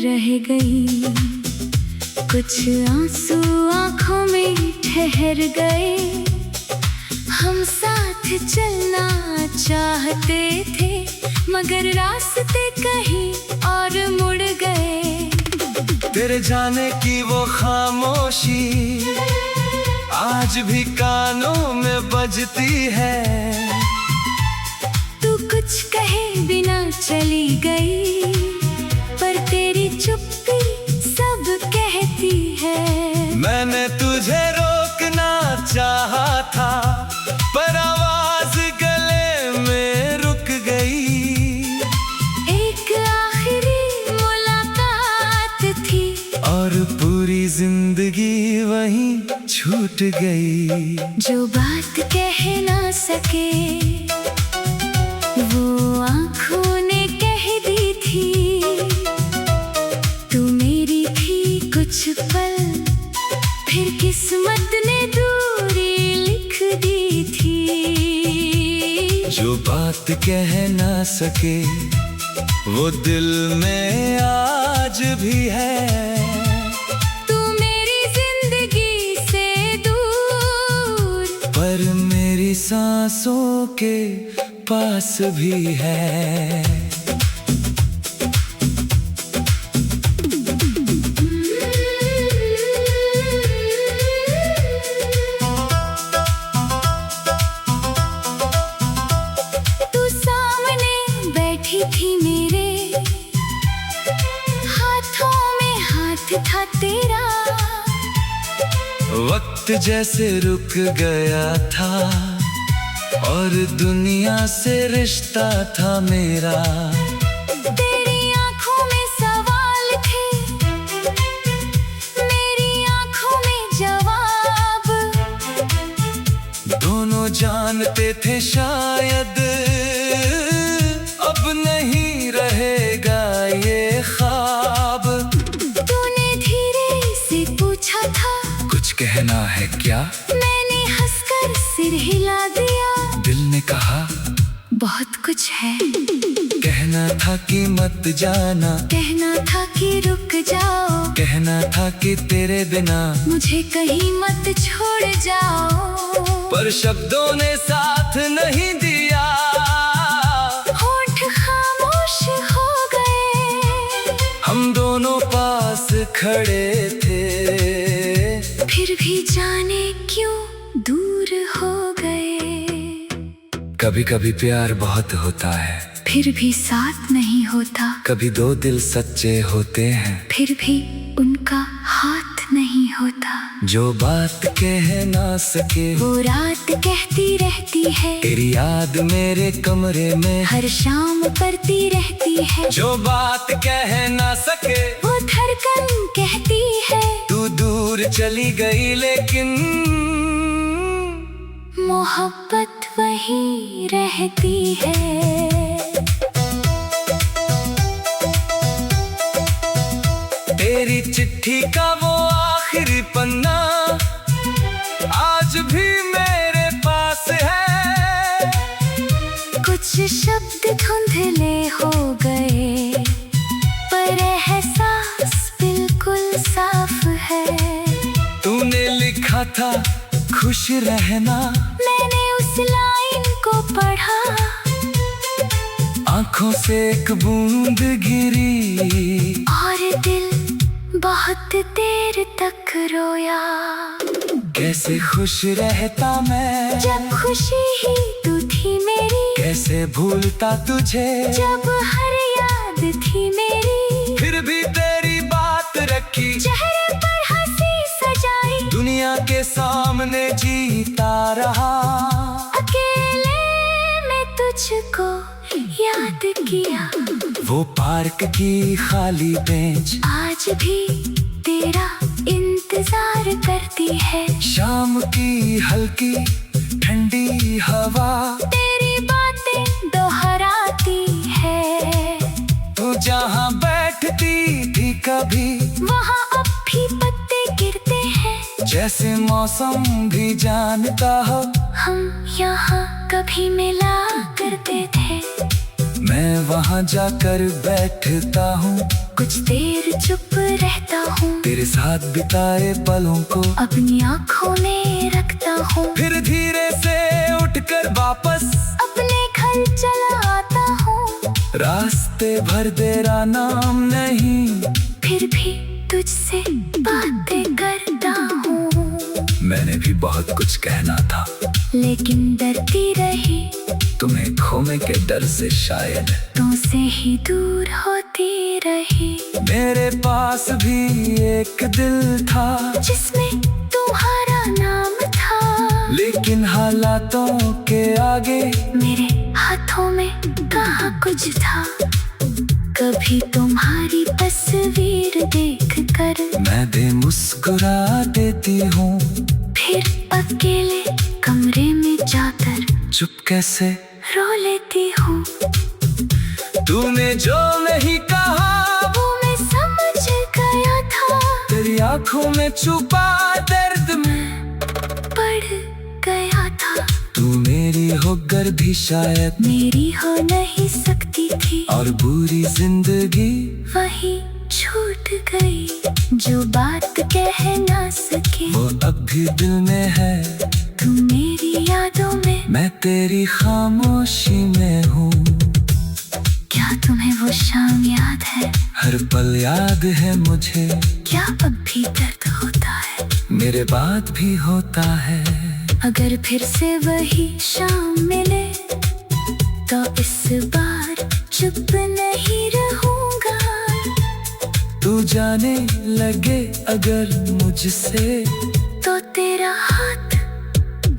रह गई, कुछ आंसू आंखों में ठहर गए। हम साथ चलना चाहते थे मगर रास्ते कहीं और मुड़ गए। तेरे जाने की वो खामोशी आज भी कानों में बजती है। तू कुछ कहे बिना चली गई, पर तेरी चुप्पी सब कहती है। मैंने तुझे रोकना चाहा था पर आवाज गले में रुक गई। एक आखिरी मुलाकात थी और पूरी जिंदगी वहीं छूट गई। जो बात कह ना सके वो आँखों ने कह दी थी। तू मेरी थी कुछ पल, फिर किस्मत ने दूरी लिख दी थी। जो बात कह ना सके वो दिल में आज भी है। तू मेरी जिंदगी से दूर, पर मेरी सांसों के पास भी है। तू सामने बैठी थी मेरे, हाथों में हाथ था तेरा। वक्त जैसे रुक गया था और दुनिया से रिश्ता था मेरा। तेरी आंखों में सवाल थे, मेरी आंखों में जवाब। दोनों जानते थे शायद अब नहीं रहेगा ये ख्वाब। तूने धीरे से पूछा था कुछ कहना है क्या? मैंने हंसकर सिर हिला दिया। दिल ने कहा बहुत कुछ है। कहना था कि मत जाना, कहना था कि रुक जाओ, कहना था कि तेरे बिना मुझे कहीं मत छोड़ जाओ। पर शब्दों ने साथ नहीं दिया। होठ खामोश हो गए, हम दोनों पास खड़े थे फिर भी जाने क्यों दूर हो गए। कभी कभी प्यार बहुत होता है, फिर भी साथ नहीं होता। कभी दो दिल सच्चे होते हैं, फिर भी उनका हाथ नहीं होता। जो बात कह ना सके वो रात कहती रहती है, तेरी याद मेरे कमरे में हर शाम पड़ती रहती है। जो बात कह ना सके वो धड़कन कहती है, तू दूर चली गई लेकिन मोहब्बत वही रहती है। तेरी चिट्ठी का वो आखिरी पन्ना आज भी मेरे पास है। कुछ शब्द धुंधले हो गए पर एहसास बिल्कुल साफ है। तूने लिखा था खुश रहना, मैंने उस लाइन को पढ़ा। आंखों से एक बूंद गिरी और दिल बहुत देर तक रोया। कैसे खुश रहता मैं जब खुशी ही तू थी मेरी, कैसे भूलता तुझे जब हर याद थी मेरी। फिर भी तेरी बात रखी, चेहरे पर हंसी सजाई, दुनिया के सामने जीता रहा। अकेले में तुझको याद किया। वो पार्क की खाली बेंच आज भी तेरा इंतजार करती है। शाम की हल्की ठंडी हवा तेरी बातें दोहराती है। तू जहाँ बैठती थी कभी वहाँ अब भी पत्ते गिरते हैं। जैसे मौसम भी जानता हो हम यहाँ कभी मिला करते थे। मैं वहाँ जाकर बैठता हूँ कुछ देर चुप रहता हूँ, तेरे साथ बिताए पलों को अपनी आँखों में रखता हूँ, फिर धीरे से उठकर वापस अपने घर चला आता हूँ। रास्ते भर तेरा नाम नहीं, फिर भी तुझसे बातें करता हूँ। मैंने भी बहुत कुछ कहना था, लेकिन डरती रही, तुम्हें खोने के डर से शायद तुमसे ही दूर होती रही। मेरे पास भी एक दिल था, जिसमें तुम्हारा नाम था, लेकिन हालातों के आगे मेरे हाथों में कहाँ कुछ था। कभी तुम्हारी तस्वीर देखकर मैं भी मुस्कुरा देती हूँ, फिर अकेले कमरे में जाकर चुप कैसे रो लेती हूँ। तूने जो नहीं कहा वो मैं समझ गया था, तेरी आंखों में छुपा दर्द में पड़ गया था। तू मेरी होकर भी शायद मेरी हो नहीं सकती थी, और बुरी जिंदगी वही छूट गई। जो बात कह ना सके वो अब भी दिल में है, तू मेरी यादों में, मैं तेरी खामोशी में हूँ। क्या तुम्हें वो शाम याद है? हर पल याद है मुझे, क्या अब भी दर्द होता है? मेरे बाद भी होता है। अगर फिर से वही शाम मिले तो इस बार चुप नहीं रहूंगा। तू जाने लगे अगर मुझसे तो तेरा हाथ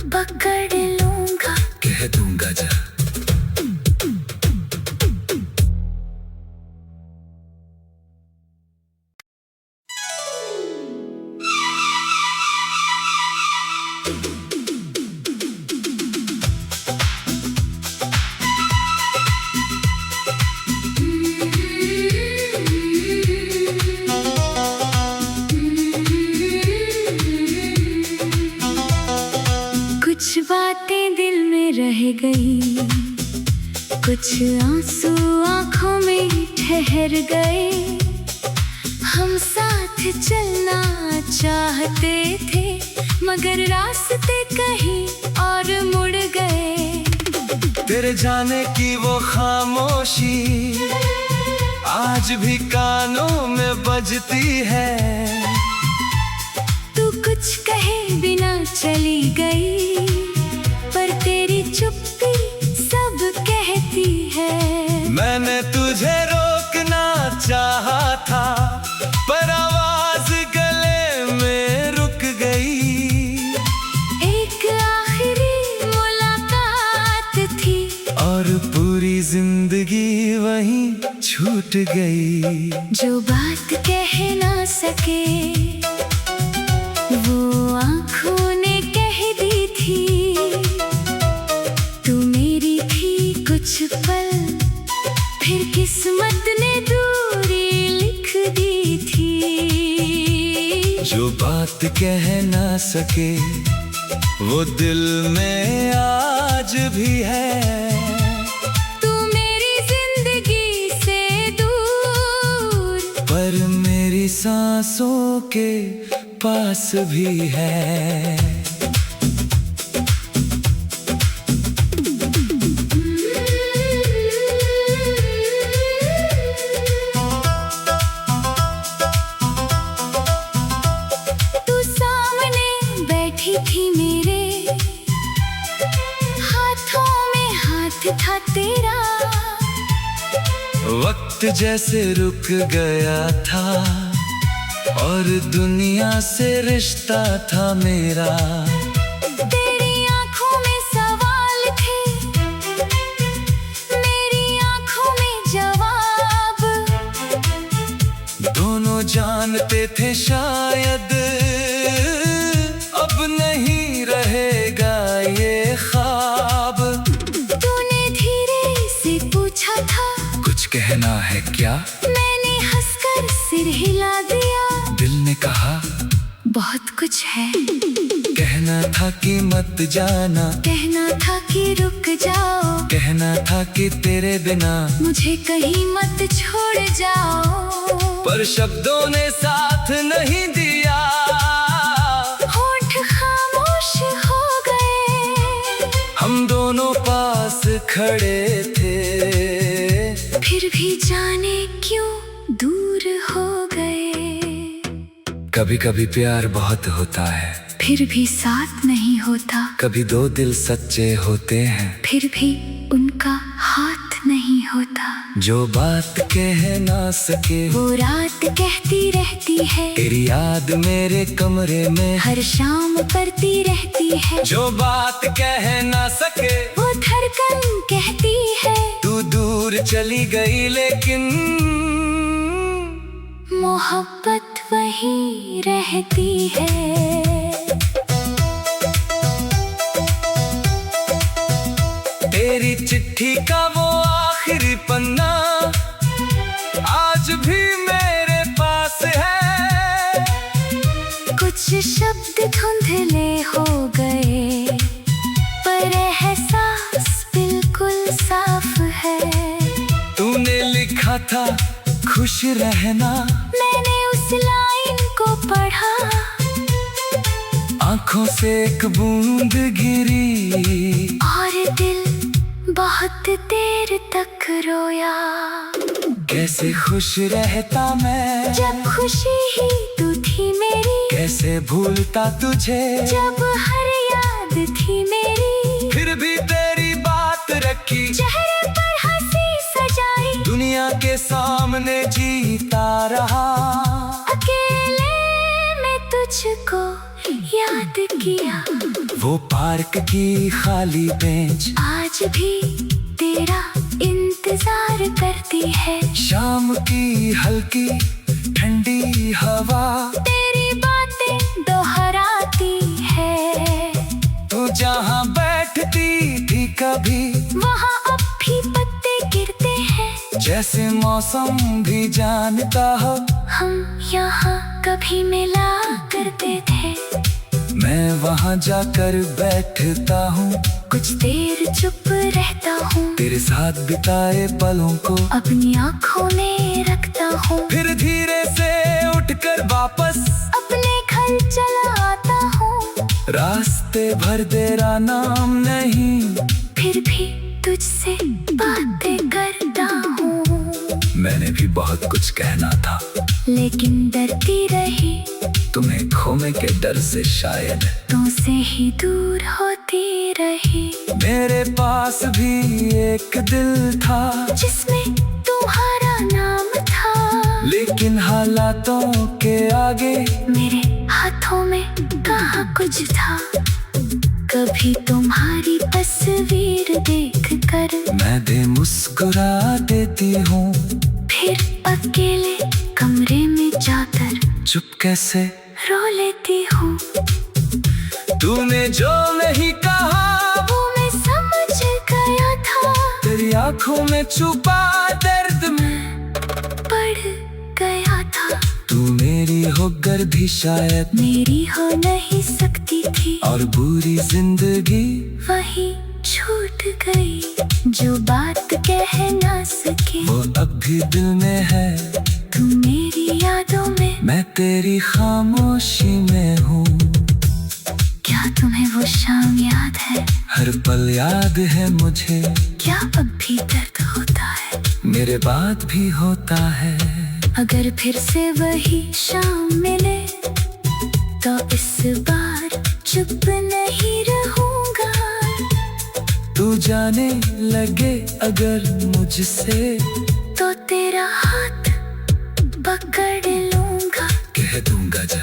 पकड़ लूंगा। कह दूंगा जा। कुछ बातें दिल में रह गई, कुछ आंसू आंखों में ठहर गए। हम साथ चलना चाहते थे, मगर रास्ते कहीं और मुड़ गए। तेरे जाने की वो खामोशी आज भी कानों में बजती है। तू कुछ कहे बिना चली गई, पर तेरी चुप्पी सब कहती है। मैंने तुझे रोकना चाहा था, पर आवाज गले में रुक गई। एक आखिरी मुलाकात थी, और पूरी जिंदगी वहीं छूट गई। जो बात कह ना सके वो आँखों ने कह दी थी। तू मेरी थी कुछ पल, फिर किस्मत ने दूरी लिख दी थी। जो बात कह ना सके वो दिल में आज भी है। तू मेरी जिंदगी से दूर, पर मेरी सांसों के पास भी है। तू सामने बैठी थी मेरे, हाथों में हाथ था तेरा। वक्त जैसे रुक गया था, और दुनिया से रिश्ता था मेरा। तेरी आँखों में सवाल थे, मेरी आँखों में जवाब। दोनों जानते थे शायद अब नहीं रहेगा ये ख्वाब। तूने धीरे से पूछा था, कुछ कहना है क्या? मैंने हंसकर सिर हिला दिया। दिल ने कहा बहुत कुछ है। कहना कहना था कि मत जाना, कहना था कि रुक जाओ, कहना था कि तेरे बिना मुझे कहीं मत छोड़ जाओ। पर शब्दों ने साथ नहीं दिया, होठ खामोश हो गए। हम दोनों पास खड़े थे, फिर भी जाने क्यों दूर हो गए। कभी कभी प्यार बहुत होता है, फिर भी साथ नहीं होता। कभी दो दिल सच्चे होते हैं, फिर भी उनका हाथ नहीं होता। जो बात कह ना सके वो रात कहती रहती है, तेरी याद मेरे कमरे में हर शाम करती रहती है। जो बात कह ना सके वो धड़कन कहती है, तू दूर चली गई लेकिन मोहब्बत वही रहती है। तेरी चिट्ठी का वो आखिरी पन्ना आज भी मेरे पास है। कुछ शब्द धुंधले हो गए, पर एहसास बिल्कुल साफ है। तूने लिखा था खुश रहना, मैंने उस लाइन को पढ़ा। आंखों से एक बूंद गिरी और दिल बहुत देर तक रोया। कैसे खुश रहता मैं जब खुशी ही तू थी मेरी, कैसे भूलता तुझे जब हर याद थी मेरी। फिर भी तेरी बात रखी, चेहरे पर हंसी सजाई, दुनिया के सामने जीता रहा। अकेले में तुझको याद किया। वो पार्क की खाली बेंच आज भी तेरा इंतजार करती है। शाम की हल्की ठंडी हवा तेरी बातें दोहराती है। तू जहाँ बैठती थी कभी, वहाँ अब भी पत्ते गिरते हैं। जैसे मौसम भी जानता हो, हम यहाँ कभी मिला करते थे। मैं वहाँ जाकर बैठता हूँ, कुछ देर चुप रहता हूँ, तेरे साथ बिताए पलों को अपनी आँखों में रखता हूँ। फिर धीरे से उठकर वापस अपने घर चला आता हूँ। रास्ते भर तेरा नाम नहीं, फिर भी तुझसे बातें करता हूँ। मैंने भी बहुत कुछ कहना था, लेकिन डरती रही, तुम्हें खोने के डर से शायद तुमसे ही दूर होती रही। मेरे पास भी एक दिल था, जिसमें तुम्हारा नाम था। लेकिन हालातों के आगे मेरे हाथों में कहाँ कुछ था। कभी तुम्हारी तस्वीर देखकर मैं दे मुस्कुरा देती हूँ, फिर अकेले कमरे में जाकर चुप कैसे रो लेती हूँ। तूने जो नहीं कहा वो मैं समझ गया था, तेरी आंखों में छुपा दर्द में पड़ गया था। तू मेरी होकर भी शायद मेरी हो नहीं सकती थी, और बुरी जिंदगी वही छूट गई। जो बात कह ना सके वो अब भी दिल में है। तू मेरी यादों में, मैं तेरी खामोशी में हूँ। क्या तुम्हें वो शाम याद है? हर पल याद है मुझे, क्या अब भी दर्द होता है? मेरे बाद भी होता है। अगर फिर से वही शाम मिले तो इस बार चुप नहीं रहूंगा। तू जाने लगे अगर मुझसे तो तेरा हाथ पकड़ लूंगा। कह दूंगा जा।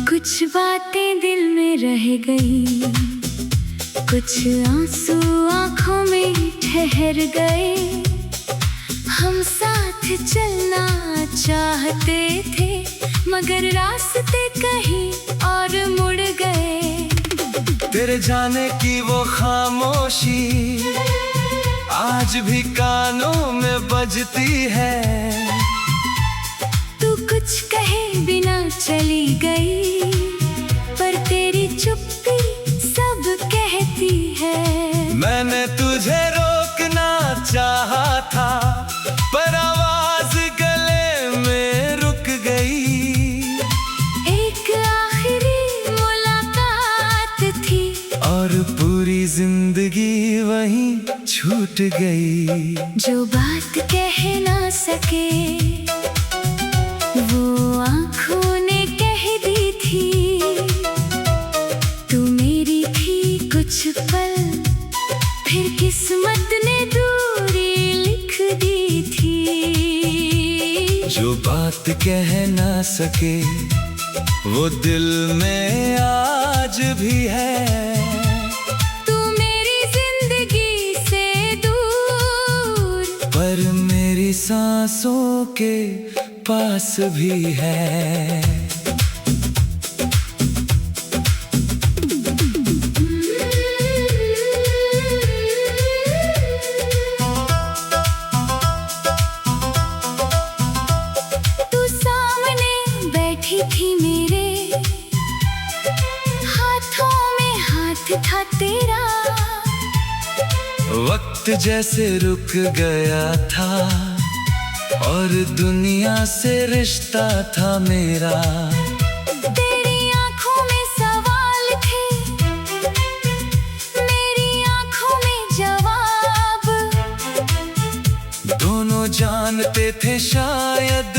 कुछ बातें दिल में रह गई, कुछ आंसू आंखों में ठहर गए। हम साथ चलना चाहते थे मगर रास्ते कहीं और मुड़ गए। तेरे जाने की वो खामोशी आज भी कानों में बजती है। तू कुछ कहे बिना चली गई पर तेरी चुप्पी सब कहती है। मैंने तुझे रोकना चाहा था पर आवाज गले में रुक गई। एक आखिरी मुलाकात थी और पूरी जिंदगी वहीं छूट गई। जो बात कह ना सके वो आँखों ने कह दी थी। तू मेरी थी कुछ पल फिर किस्मत ने दूरी लिख दी थी। जो बात कह ना सके वो दिल में आज भी है। तू मेरी जिंदगी से दूर पर मेरी सांसों के पास भी है। तू सामने बैठी थी मेरे हाथों में हाथ था तेरा। वक्त जैसे रुक गया था और दुनिया से रिश्ता था मेरा। तेरी आंखों में सवाल थे मेरी आंखों में जवाब। दोनों जानते थे शायद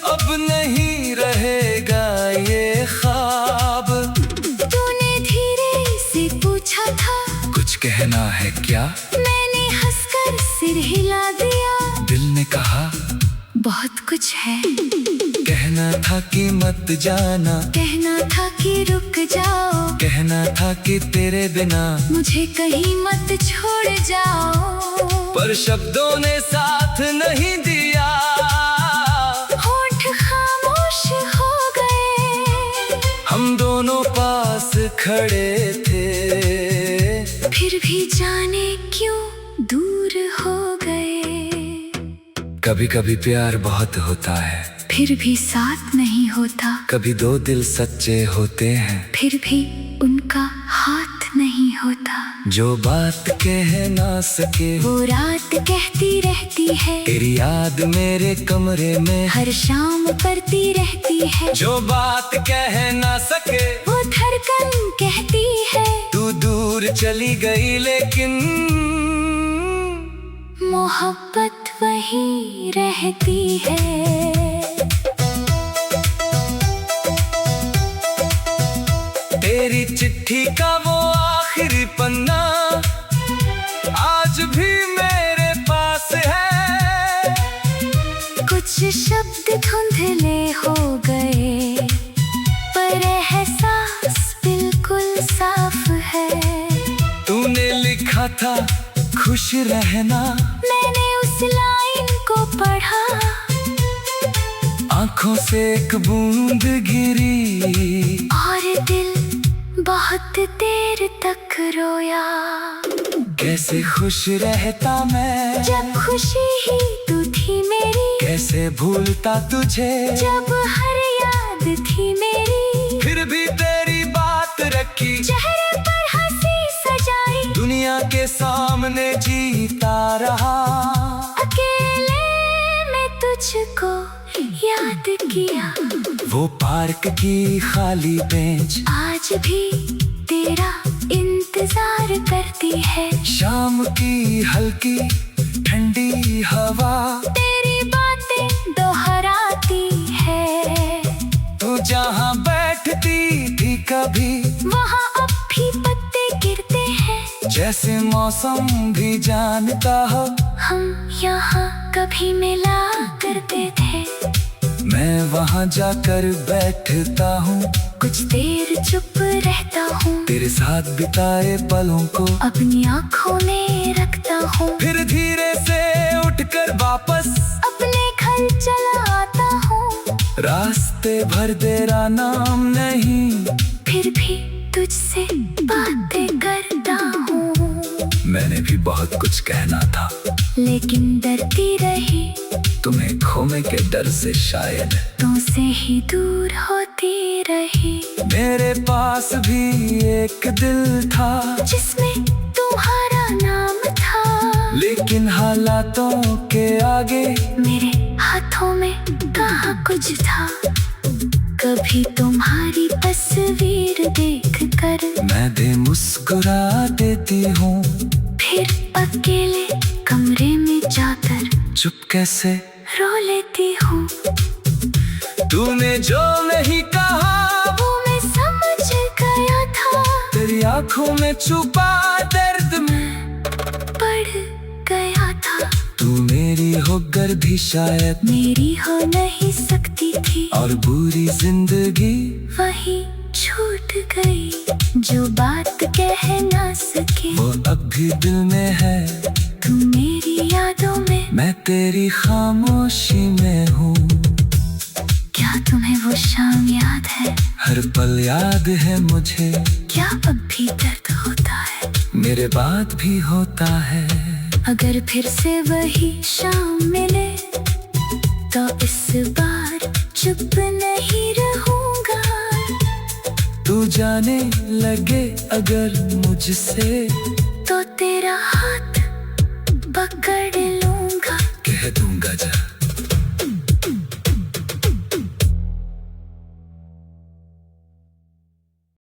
अब नहीं रहेगा ये ख्वाब। तूने धीरे से पूछा था कुछ कहना है क्या? मैंने हंसकर सिर हिला दिया। दिल ने कहा बहुत कुछ है। कहना था कि मत जाना, कहना था कि रुक जाओ, कहना था कि तेरे बिना मुझे कहीं मत छोड़ जाओ। पर शब्दों ने साथ नहीं दिया। होंठ खामोश हो गए। हम दोनों पास खड़े थे फिर भी जाने क्यों दूर हो गए। कभी कभी प्यार बहुत होता है फिर भी साथ नहीं होता। कभी दो दिल सच्चे होते हैं फिर भी उनका हाथ नहीं होता। जो बात कह ना सके वो रात कहती रहती है। तेरी याद मेरे कमरे में हर शाम पड़ती रहती है। जो बात कह ना सके वो धड़कन कहती है। तू दूर चली गई लेकिन मोहब्बत वही रहती है। तेरी चिट्ठी का वो आखिरी पन्ना आज भी मेरे पास है। कुछ शब्द धुंधले हो गए पर एहसास बिल्कुल साफ है। तूने लिखा था खुश रहना, मैंने उस लाइन को पढ़ा। आंखों से एक बूंद गिरी और दिल बहुत देर तक रोया। कैसे खुश रहता मैं जब खुशी ही तू थी मेरी। कैसे भूलता तुझे जब हर याद थी मेरी। फिर भी तेरी बात रखी, चेहरे पर हंसी सजाई। दुनिया के सामने जीता रहा। अकेले में तुझको याद किया। वो पार्क की खाली बेंच आज भी तेरा इंतजार करती है। शाम की हल्की ठंडी हवा तेरी बातें दोहराती है। तू जहाँ बैठती थी कभी वहाँ अब भी पत्ते गिरते हैं। जैसे मौसम भी जानता हो हम यहाँ कभी मिला करते थे। मैं मैं वहाँ जाकर बैठता हूँ, कुछ देर चुप रहता हूँ, तेरे साथ बिताए पलों को अपनी आँखों में रखता हूँ, फिर धीरे से उठकर वापस अपने घर चला आता हूँ। रास्ते भर तेरा नाम नहीं, फिर भी तुझसे बातें करता हूँ। मैंने भी बहुत कुछ कहना था, लेकिन डरती रही, तुम्हें खोने के डर से शायद तुमसे ही दूर होती रही। मेरे पास भी एक दिल था, जिसमें तुम्हारा नाम था, लेकिन हालातों के आगे मेरे हाथों में कहाँ कुछ था। कभी तुम्हारी तस्वीर देखकर मैं दे मुस्कुरा देती हूँ, फिर अकेले कमरे में जाकर चुप कैसे रो लेती हूँ। तूने जो नहीं कहा वो मैं समझ गया था, तेरी आंखों में छुपा दर्द में पड़ गया था। तू मेरी होकर भी शायद मेरी हो नहीं सकती थी, और बुरी जिंदगी वही छूट गई। जो बात कह ना सके वो अब भी दिल में है, तू मेरी यादों में, मैं तेरी खामोशी में हूँ। क्या तुम्हें वो शाम याद है? हर पल याद है मुझे, क्या अब भी दर्द होता है? मेरे बाद भी होता है। अगर फिर से वही शाम मिले तो इस बार चुप नहीं रहूंगा। तू जाने लगे अगर मुझसे तो तेरा हाथ पकड़ लूंगा, कह दूंगा जा